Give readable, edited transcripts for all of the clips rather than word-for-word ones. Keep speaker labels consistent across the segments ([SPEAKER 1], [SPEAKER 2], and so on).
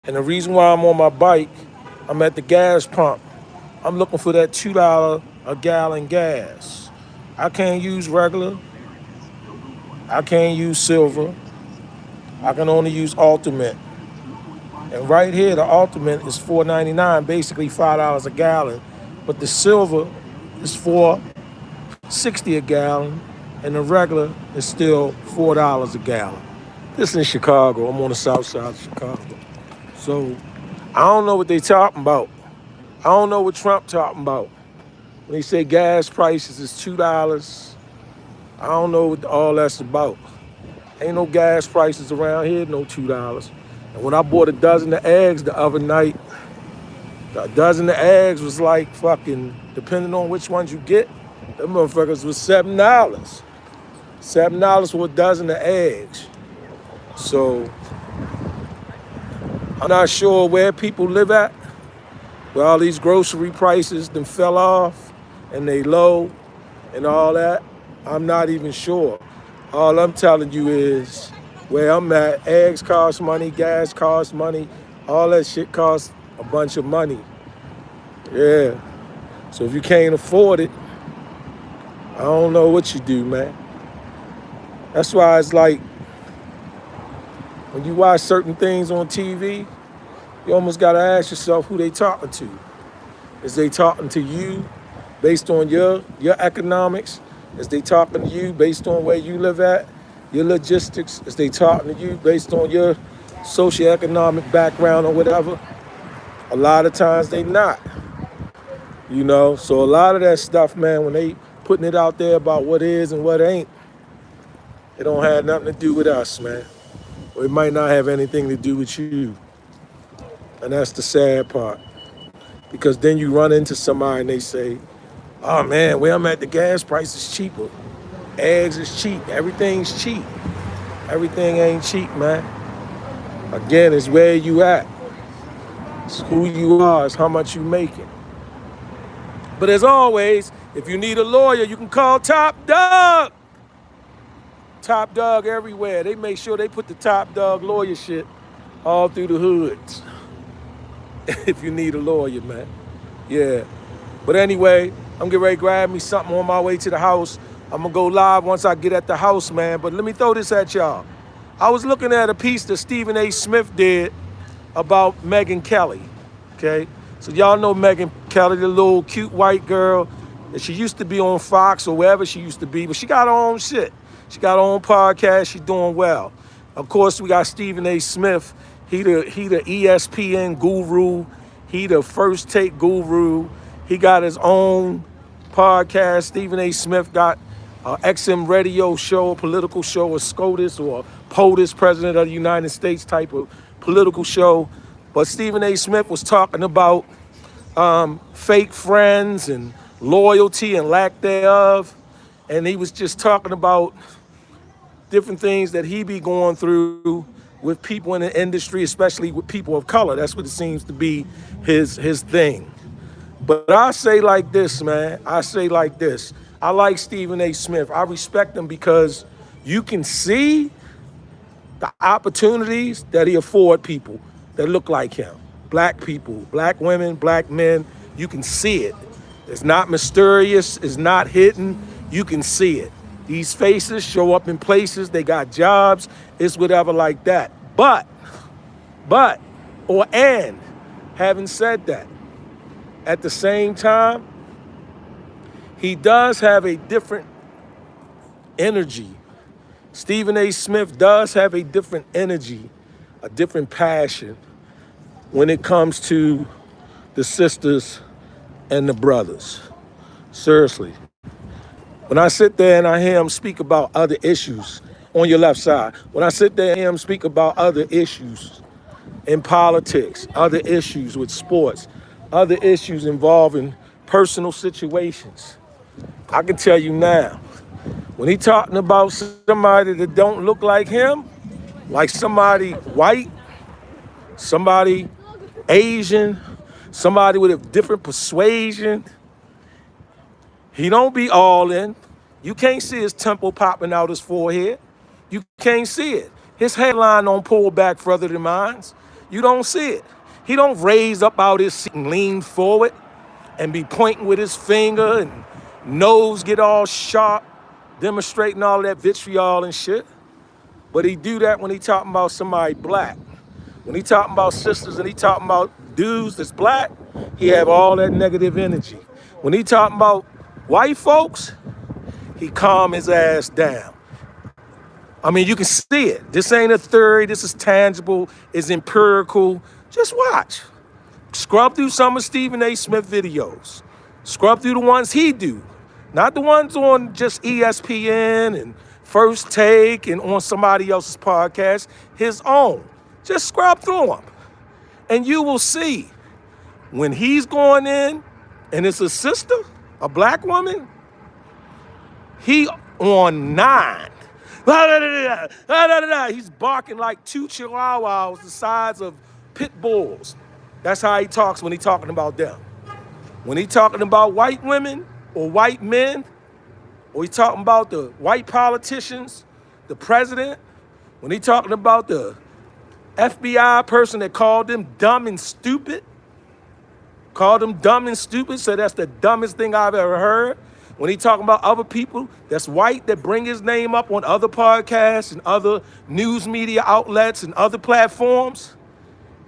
[SPEAKER 1] And the reason why I'm on my bike, I'm at the gas pump. I'm looking for that $2 a gallon gas. I can't use regular. I can't use silver. I can only use ultimate. And right here, the ultimate is $4.99, basically $5 a gallon. But the silver is $4.60 a gallon, and the regular is still $4 a gallon. This is in Chicago. I'm on the south side of Chicago. So I don't know what they talking about. I don't know what Trump talking about. When they say gas prices is $2, I don't know what all that's about. Ain't no gas prices around here, no $2. And when I bought a dozen of eggs the other night, a dozen of eggs was like fucking, depending on which ones you get, them motherfuckers was $7. $7 for a dozen of eggs. So I'm not sure where people live at, where all these grocery prices then fell off and they low and all that. I'm not even sure. All I'm telling you is where I'm at, eggs cost money, gas costs money, all that shit costs a bunch of money. Yeah. So if you can't afford it, I don't know what you do, man. That's why it's like when you watch certain things on TV, you almost gotta ask yourself who they talking to. Is they talking to you based on your economics? Is they talking to you based on where you live at? Your logistics? Is they talking to you based on your socioeconomic background or whatever? A lot of times they not. You know, so a lot of that stuff, man, when they putting it out there about what is and what ain't, it don't have nothing to do with us, man. Or it might not have anything to do with you. And that's the sad part. Because then you run into somebody and they say, oh man, where I'm at, the gas price is cheaper. Eggs is cheap. Everything's cheap. Everything ain't cheap, man. Again, it's where you at. It's who you are. It's how much you making. But as always, if you need a lawyer, you can call Top Dog. Top Dog everywhere. They make sure they put the Top Dog lawyer shit all through the hoods. If you need a lawyer, man. Yeah. But anyway, I'm getting ready to grab me something on my way to the house. I'm gonna go live once I get at the house, man. But let me throw this at y'all. I was looking at a piece that Stephen A. Smith did about Megyn Kelly. Okay? So y'all know Megyn Kelly, the little cute white girl that she used to be on Fox or wherever she used to be, but she got her own shit. She got her own podcast, she's doing well. Of course, we got Stephen A. Smith. He the ESPN guru. He the first take guru. He got his own podcast. Stephen A. Smith got an XM radio show, a political show, a SCOTUS or POTUS, President of the United States type of political show. But Stephen A. Smith was talking about fake friends and loyalty and lack thereof. And he was just talking about different things that he be going through with people in the industry, especially with people of color. That's what it seems to be his thing. But I say like this, man. I say like this. I like Stephen A. Smith. I respect him because you can see the opportunities that he afford people that look like him. Black people, black women, black men. You can see it. It's not mysterious. It's not hidden. You can see it. These faces show up in places. They got jobs. It's whatever like that. But, having said that, at the same time, he does have a different energy. Stephen A. Smith does have a different energy, a different passion when it comes to the sisters and the brothers. Seriously. When I sit there and I hear him speak about other issues on your left side, when I sit there and hear him speak about other issues in politics, other issues with sports, other issues involving personal situations, I can tell you now, when he talking about somebody that don't look like him, like somebody white, somebody Asian, somebody with a different persuasion, he don't be all in. You can't see his temple popping out his forehead. You can't see it. His hairline don't pull back further than mine. You don't see it. He don't raise up out his seat and lean forward and be pointing with his finger and nose get all sharp, demonstrating all that vitriol and shit. But he do that when he talking about somebody black. When he talking about sisters and he talking about dudes that's black, he have all that negative energy. When he talking about white folks, he calm his ass down. I mean, you can see it. This ain't a theory. This is tangible. It's empirical. Just watch. Scrub through some of Stephen A. Smith videos. Scrub through the ones he do. Not the ones on just ESPN and First Take and on somebody else's podcast. His own. Just scrub through them. And you will see when he's going in and it's a sister, a black woman, he on 9. He's barking like 2 chihuahuas the size of pit bulls. That's how he talks when he's talking about them. When he's talking about white women or white men, or he's talking about the white politicians, the president, when he's talking about the FBI person that called them dumb and stupid, said that's the dumbest thing I've ever heard. When he talking about other people that's white that bring his name up on other podcasts and other news media outlets and other platforms,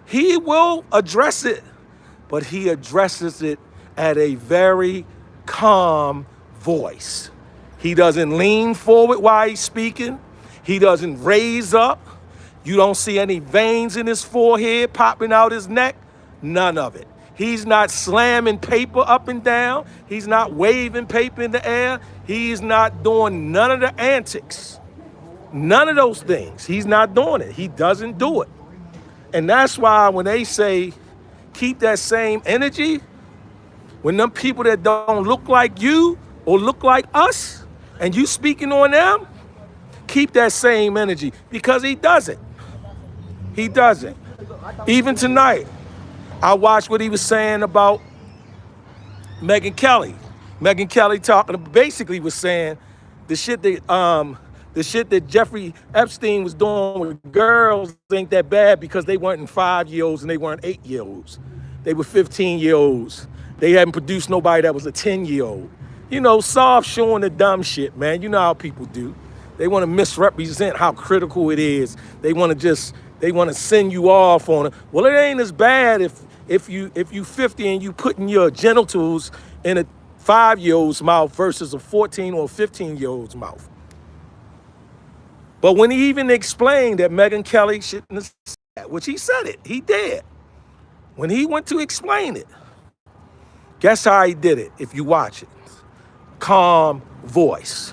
[SPEAKER 1] he will address it, but he addresses it at a very calm voice. He doesn't lean forward while he's speaking. He doesn't raise up. You don't see any veins in his forehead popping out his neck. None of it. He's not slamming paper up and down. He's not waving paper in the air. He's not doing none of the antics. None of those things. He's not doing it. He doesn't do it. And that's why when they say keep that same energy, when them people that don't look like you or look like us, and you speaking on them, keep that same energy, because he doesn't. He doesn't. Even tonight, I watched what he was saying about Megyn Kelly. Megyn Kelly basically was saying the shit that Jeffrey Epstein was doing with girls ain't that bad because they weren't 5-year-olds and they weren't 8-year-olds. They were 15-year-olds. They hadn't produced nobody that was a 10-year-old. You know, soft showing the dumb shit, man. You know how people do. They want to misrepresent how critical it is. They want to send you off on it. Well, it ain't as bad if you 50 and you putting your genitals in a 5-year-old's mouth versus a 14 or 15-year-old's mouth. But when he even explained that Megyn Kelly shouldn't have said that, which he said it, he did. When he went to explain it, guess how he did it, if you watch it? Calm voice.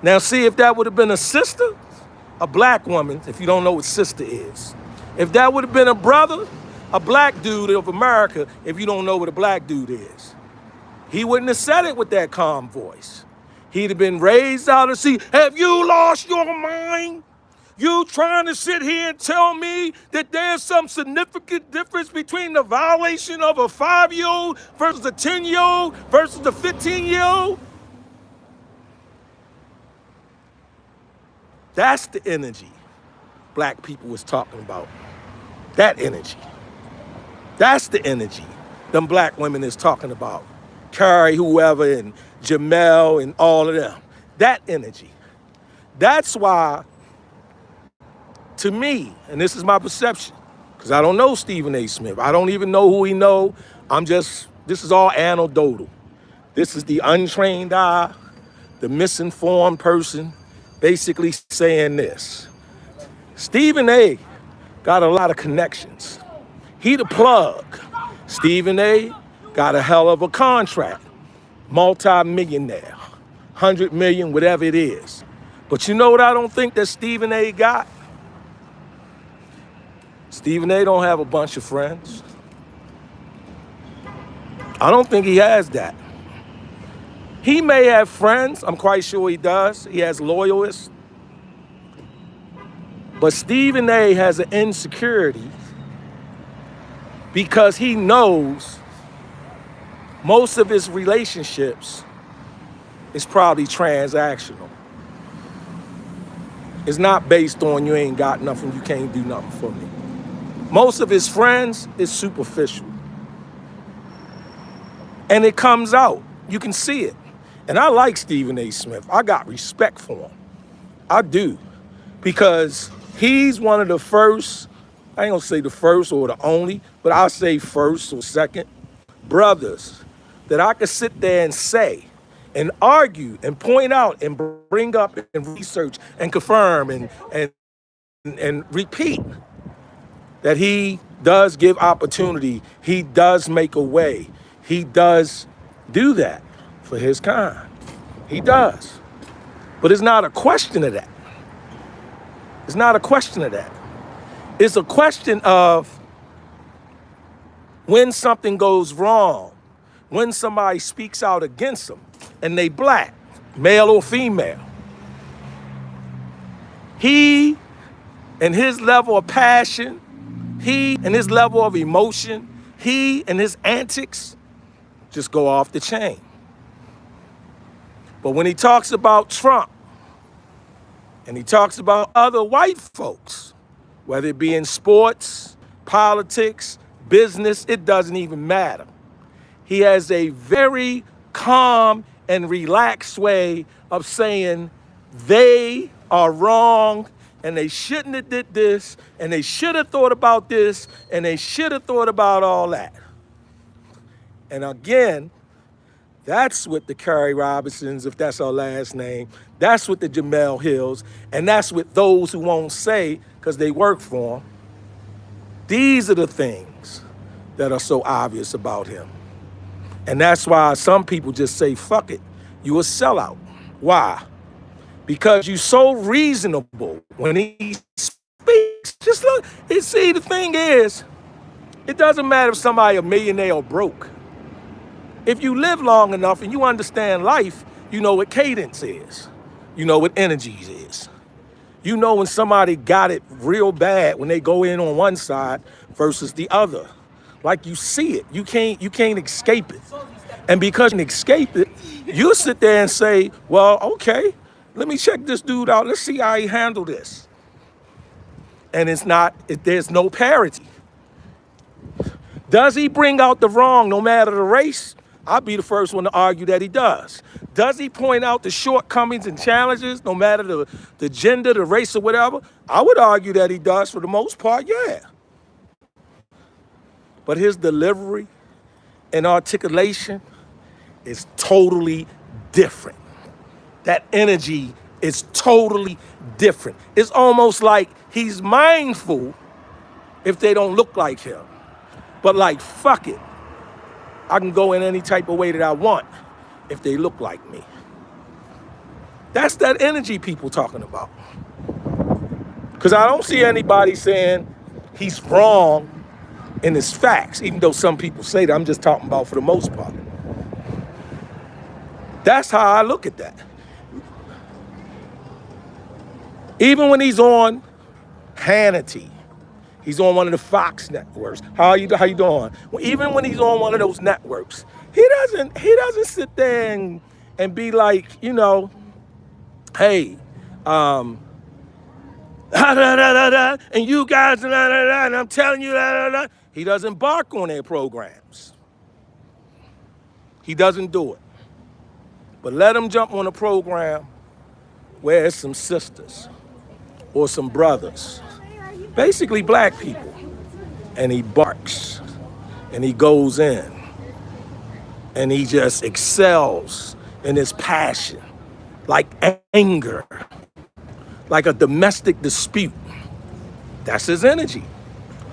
[SPEAKER 1] Now see, if that would have been a sister, a black woman, if you don't know what sister is. If that would have been a brother, a black dude of America, if you don't know what a black dude is. He wouldn't have said it with that calm voice. He'd have been raised out of sea. Have you lost your mind? You trying to sit here and tell me that there's some significant difference between the violation of a 5-year-old versus a 10-year-old versus a 15-year-old? That's the energy black people was talking about. That energy. That's the energy them black women is talking about. Carrie, whoever, and Jamel, and all of them. That energy. That's why, to me, and this is my perception, because I don't know Stephen A. Smith. I don't even know who he know. This is all anecdotal. This is the untrained eye, the misinformed person, basically saying this. Stephen A. got a lot of connections. He the plug. Stephen A. got a hell of a contract. Multi-millionaire. 100 million, whatever it is. But you know what I don't think that Stephen A. got? Stephen A. don't have a bunch of friends. I don't think he has that. He may have friends. I'm quite sure he does. He has loyalists. But Stephen A. has an insecurity because he knows most of his relationships is probably transactional. It's not based on you ain't got nothing, you can't do nothing for me. Most of his friends is superficial. And it comes out. You can see it. And I like Stephen A. Smith. I got respect for him. I do. Because he's one of the first, I ain't gonna say the first or the only, but I'll say first or second brothers that I could sit there and say and argue and point out and bring up and research and confirm and repeat that he does give opportunity. He does make a way. He does do that for his kind. He does. But it's not a question of that. It's not a question of that. It's a question of when something goes wrong, when somebody speaks out against them, and they black, male or female. He and his level of passion, he and his level of emotion, he and his antics just go off the chain. But when he talks about Trump and he talks about other white folks, whether it be in sports, politics, business, it doesn't even matter. He has a very calm and relaxed way of saying they are wrong and they shouldn't have did this and they should have thought about this and they should have thought about all that. And again, that's what the Kerry Robinsons, if that's our last name, that's what the Jamel Hills, and that's what those who won't say because they work for him. These are the things that are so obvious about him. And that's why some people just say, fuck it, you a sellout. Why? Because you're so reasonable when he speaks. Just look, see, the thing is, it doesn't matter if somebody a millionaire or broke. If you live long enough and you understand life, you know what cadence is. You know what energies is. You know when somebody got it real bad when they go in on one side versus the other. Like you see it, you can't escape it. And because you can escape it, you'll sit there and say, well, okay, let me check this dude out. Let's see how he handled this. And there's no parity. Does he bring out the wrong no matter the race? I'll be the first one to argue that he does. Does he point out the shortcomings and challenges, no matter the gender, the race, or whatever? I would argue that he does for the most part, yeah. But his delivery and articulation is totally different. That energy is totally different. It's almost like he's mindful if they don't look like him. But like, fuck it. I can go in any type of way that I want if they look like me. That's that energy people talking about. Because I don't see anybody saying he's wrong in his facts, even though some people say that. I'm just talking about for the most part. That's how I look at that. Even when he's on Hannity, he's on one of the Fox networks. How you doing? Well, even when he's on one of those networks, he doesn't sit there and be like, you know, hey, and you guys, and I'm telling you, he doesn't bark on their programs. He doesn't do it. But let him jump on a program where it's some sisters or some brothers, basically black people, and he barks and he goes in and he just excels in his passion, like anger, like a domestic dispute. That's his energy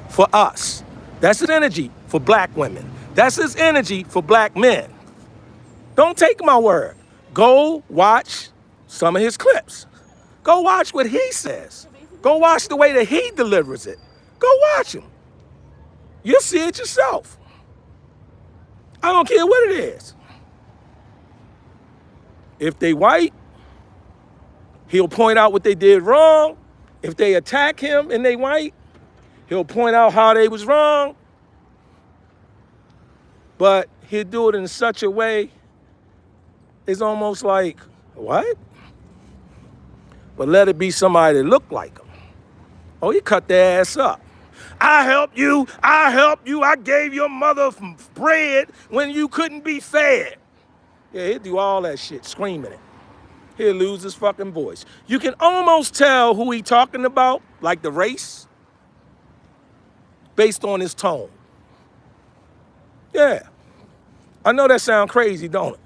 [SPEAKER 1] for us. That's his energy for black women. That's his energy for black men. Don't take my word. Go watch some of his clips. Go watch what he says. Go watch the way that he delivers it. Go watch him. You'll see it yourself. I don't care what it is. If they white, he'll point out what they did wrong. If they attack him and they white, he'll point out how they was wrong. But he'll do it in such a way, it's almost like, what? But let it be somebody that look like him. Oh, he cut their ass up. I helped you. I helped you. I gave your mother bread when you couldn't be fed. Yeah, he'll do all that shit, screaming it. He'll lose his fucking voice. You can almost tell who he talking about, like the race, based on his tone. Yeah. I know that sounds crazy, don't it?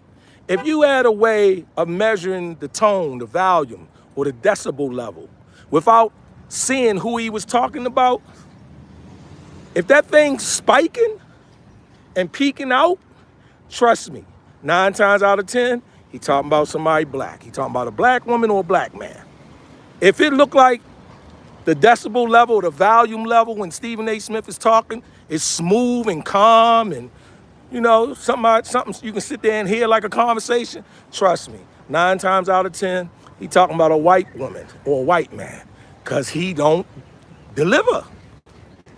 [SPEAKER 1] If you had a way of measuring the tone, the volume, or the decibel level without seeing who he was talking about, if that thing's spiking and peaking out, trust me, 9 times out of 10, he talking about somebody black. He talking about a black woman or a black man. If it looked like the decibel level, the volume level when Stephen A. Smith is talking is smooth and calm and, you know, something you can sit there and hear like a conversation, trust me, 9 times out of 10, he talking about a white woman or a white man because he don't deliver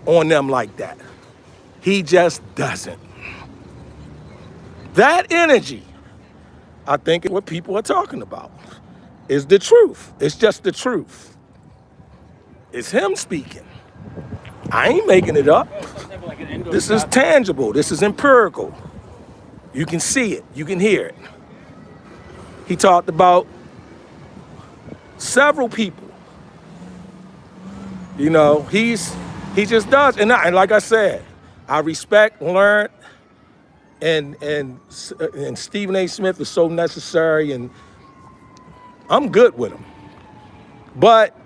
[SPEAKER 1] on them like that. He just doesn't. That energy, I think, is what people are talking about. Is the truth. It's just the truth. It's him speaking. I ain't making it up. This is tangible. This is empirical. You can see it. You can hear it. He talked about several people. You know, he just does. And like I said, I respect, learn, and Stephen A. Smith is so necessary, and I'm good with him. But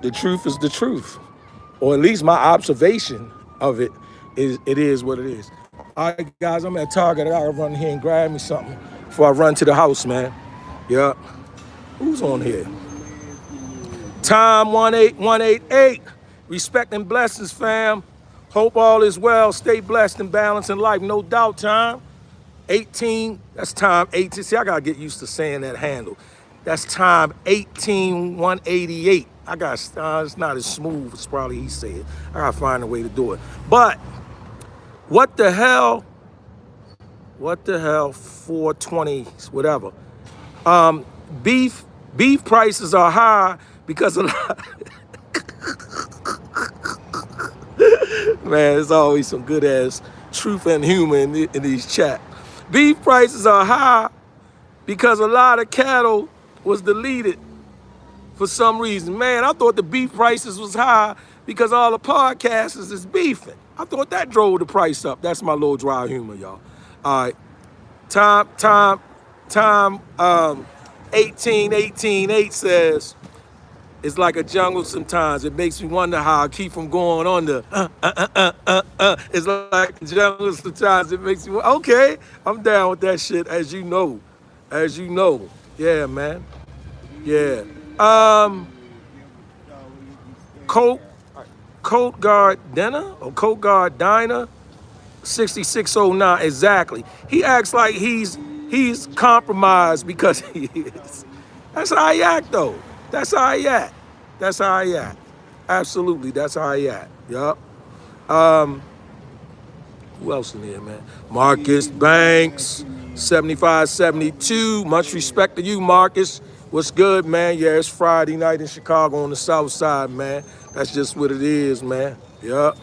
[SPEAKER 1] the truth is the truth, or at least my observation of it is what it is. All right, guys, I'm at Target. I gotta run here and grab me something before I run to the house, man. Yeah. Who's on here? Time 18188. Respect and blessings, fam. Hope all is well. Stay blessed and balanced in life. No doubt, time 18. That's time 18. See, I gotta get used to saying that handle. That's time 18188. I got it's not as smooth as probably he said. I gotta find a way to do it. But what the hell? 420, whatever. Beef prices are high because of man, there's always some good ass truth and humor in these chats. Beef prices are high because a lot of cattle was deleted for some reason. Man, I thought the beef prices was high because all the podcasters is beefing. I thought that drove the price up. That's my little dry humor, y'all. All right. Time 18 says, it's like a jungle sometimes. It makes me wonder how I keep from going on the It's like a jungle sometimes. It makes me, okay, I'm down with that shit, as you know. Yeah, man. Yeah. Coat Guard Dinner or Coat Guard Diner, 6609, exactly. He acts like he's compromised because he is. That's how he act, though. That's how he act. Absolutely, that's how he act. Yup. Who else in here, man? Marcus Banks, 7572. Much respect to you, Marcus. What's good, man? Yeah, it's Friday night in Chicago on the South Side, man. That's just what it is, man. Yup.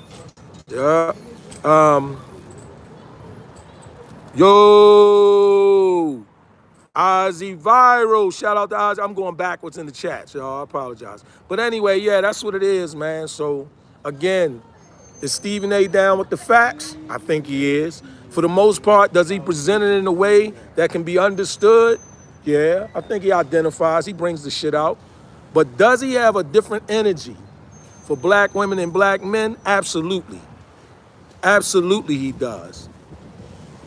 [SPEAKER 1] Yo, Ozzy Viral. Shout out to Ozzy. I'm going backwards in the chat, y'all. I apologize. But anyway, yeah, that's what it is, man. So, again, is Stephen A. down with the facts? I think he is. For the most part, does he present it in a way that can be understood? Yeah, I think he identifies. He brings the shit out. But does he have a different energy for black women and black men? Absolutely. Absolutely he does.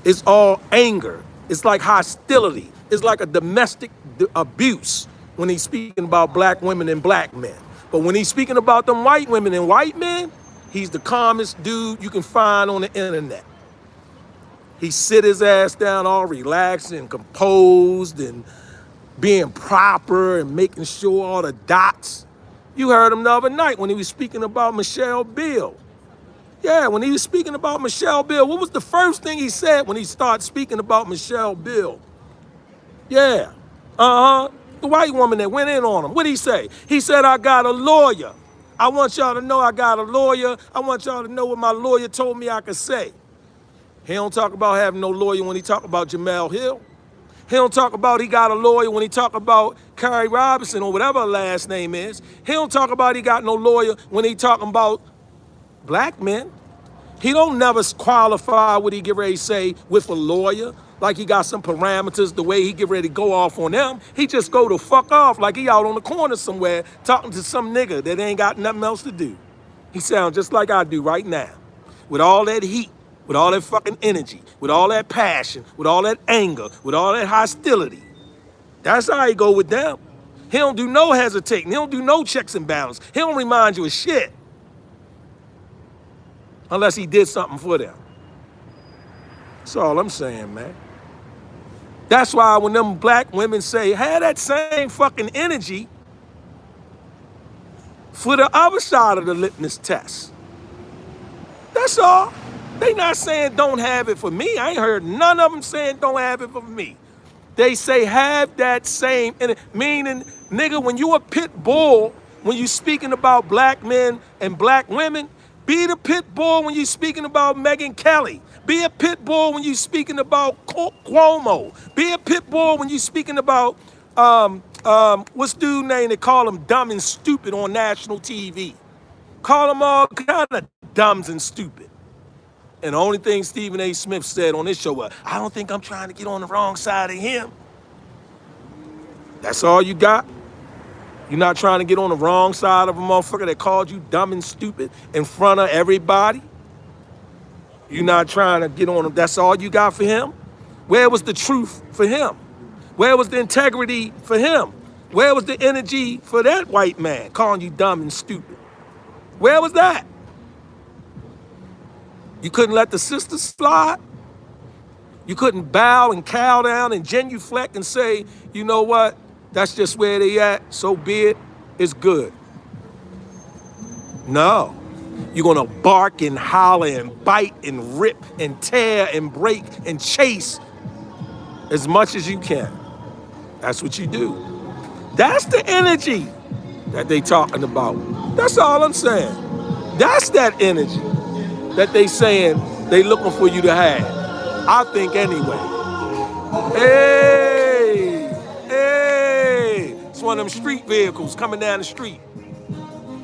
[SPEAKER 1] It's all anger. It's like hostility. It's like a domestic abuse when he's speaking about black women and black men. But when he's speaking about them white women and white men, he's the calmest dude you can find on the internet. He sit his ass down all relaxed and composed and being proper and making sure all the dots. You heard him the other night when he was speaking about Michelle Beale. Yeah, when he was speaking about Michelle Beale, what was the first thing he said when he started speaking about Michelle Beale? Yeah, the white woman that went in on him. What did he say? He said, I got a lawyer. I want y'all to know I got a lawyer. I want y'all to know what my lawyer told me I could say. He don't talk about having no lawyer when he talk about Jamel Hill. He don't talk about he got a lawyer when he talk about Carrie Robinson or whatever her last name is. He don't talk about he got no lawyer when he talking about black men. He don't never qualify what he get ready to say with a lawyer, like he got some parameters, the way he get ready to go off on them. He just go to fuck off like he out on the corner somewhere talking to some nigga that ain't got nothing else to do. He sounds just like I do right now, with all that heat, with all that fucking energy, with all that passion, with all that anger, with all that hostility. That's how he go with them. He don't do no hesitating. He don't do no checks and balance. He don't remind you of shit unless he did something for them. That's all I'm saying, man. That's why when them black women say, have that same fucking energy for the other side of the litmus test. That's all. They not saying don't have it for me. I ain't heard none of them saying don't have it for me. They say have that same energy. Meaning, nigga, when you a pit bull, when you speaking about black men and black women, be the pit bull when you speaking about Megyn Kelly. Be a pit bull when you speaking about Cuomo. Be a pit bull when you speaking about what's dude name? They call him dumb and stupid on national TV. Call them all kind of dumbs and stupid. And the only thing Stephen A. Smith said on this show was, I don't think I'm trying to get on the wrong side of him. That's all you got? You're not trying to get on the wrong side of a motherfucker that called you dumb and stupid in front of everybody? You're not trying to get on him. That's all you got for him? Where was the truth for him? Where was the integrity for him? Where was the energy for that white man calling you dumb and stupid? Where was that? You couldn't let the sisters slide? You couldn't bow and cow down and genuflect and say, you know what? That's just where they at. So be it. It's good. No. You're going to bark and holler and bite and rip and tear and break and chase as much as you can. That's what you do. That's the energy that they talking about. That's all I'm saying. That's that energy that they saying they looking for you to have. I think anyway. Hey, it's one of them street vehicles coming down the street.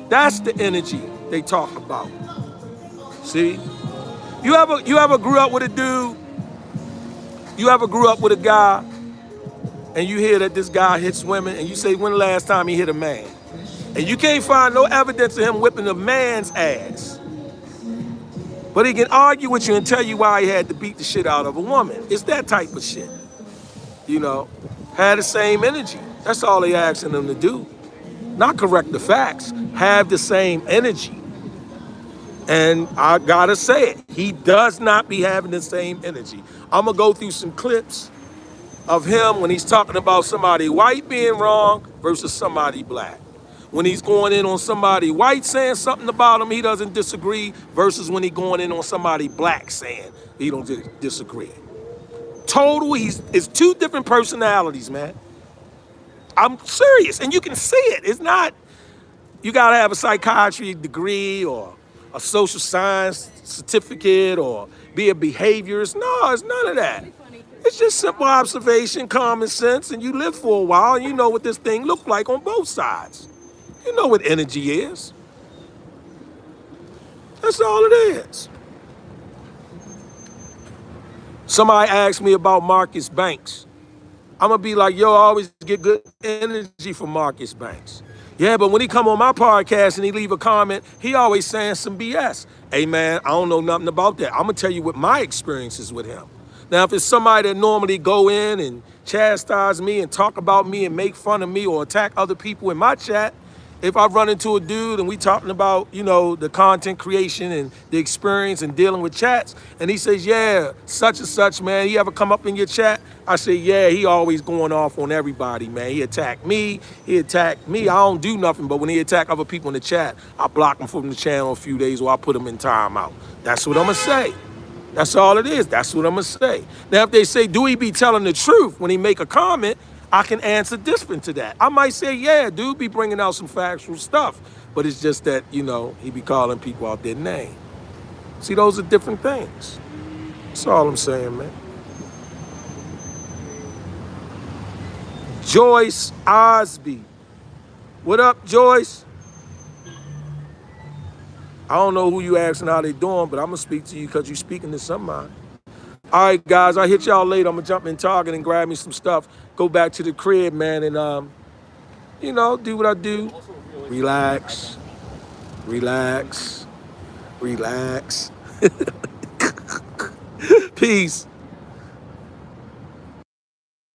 [SPEAKER 1] That's the energy they talk about. See? You ever grew up with a dude? You ever grew up with a guy and you hear that this guy hits women and you say, when the last time he hit a man? And you can't find no evidence of him whipping a man's ass. But he can argue with you and tell you why he had to beat the shit out of a woman. It's that type of shit. You know, have the same energy. That's all they asking them to do. Not correct the facts. Have the same energy. And I gotta say it, he does not be having the same energy. I'm gonna go through some clips of him when he's talking about somebody white being wrong versus somebody black. When he's going in on somebody white saying something about him, he doesn't disagree, versus when he's going in on somebody black saying he don't disagree. Total, it's two different personalities, man. I'm serious, and you can see it. It's not, you gotta have a psychiatry degree or a social science certificate or be a behaviorist. No, it's none of that. It's just simple observation, common sense, and you live for a while and you know what this thing look like on both sides. You know what energy is. That's all it is. Somebody asked me about Marcus Banks. I'm gonna be like, yo, I always get good energy from Marcus Banks. Yeah, but when he come on my podcast and he leave a comment, he always saying some BS. Hey man, I don't know nothing about that. I'm gonna tell you what my experiences with him. Now, if it's somebody that normally go in and chastise me and talk about me and make fun of me or attack other people in my chat, if I run into a dude and we talking about, you know, the content creation and the experience and dealing with chats, and he says, yeah, such and such, man, he ever come up in your chat? I say, yeah, he always going off on everybody, man. He attacked me. I don't do nothing, but when he attack other people in the chat, I block him from the channel a few days or I put him in timeout. That's what I'm gonna say. That's all it is. That's what I'm gonna say. Now, if they say, do he be telling the truth when he make a comment, I can answer different to that. I might say, yeah, dude be bringing out some factual stuff. But it's just that, you know, he be calling people out their name. See, those are different things. That's all I'm saying, man. Joyce Osby. What up, Joyce? I don't know who you asking how they doing, but I'm gonna speak to you because you speaking to somebody. All right, guys, I'll hit y'all later. I'm gonna jump in Target and grab me some stuff. Go back to the crib, man, and you know, do what I do. Relax, relax, relax. Peace.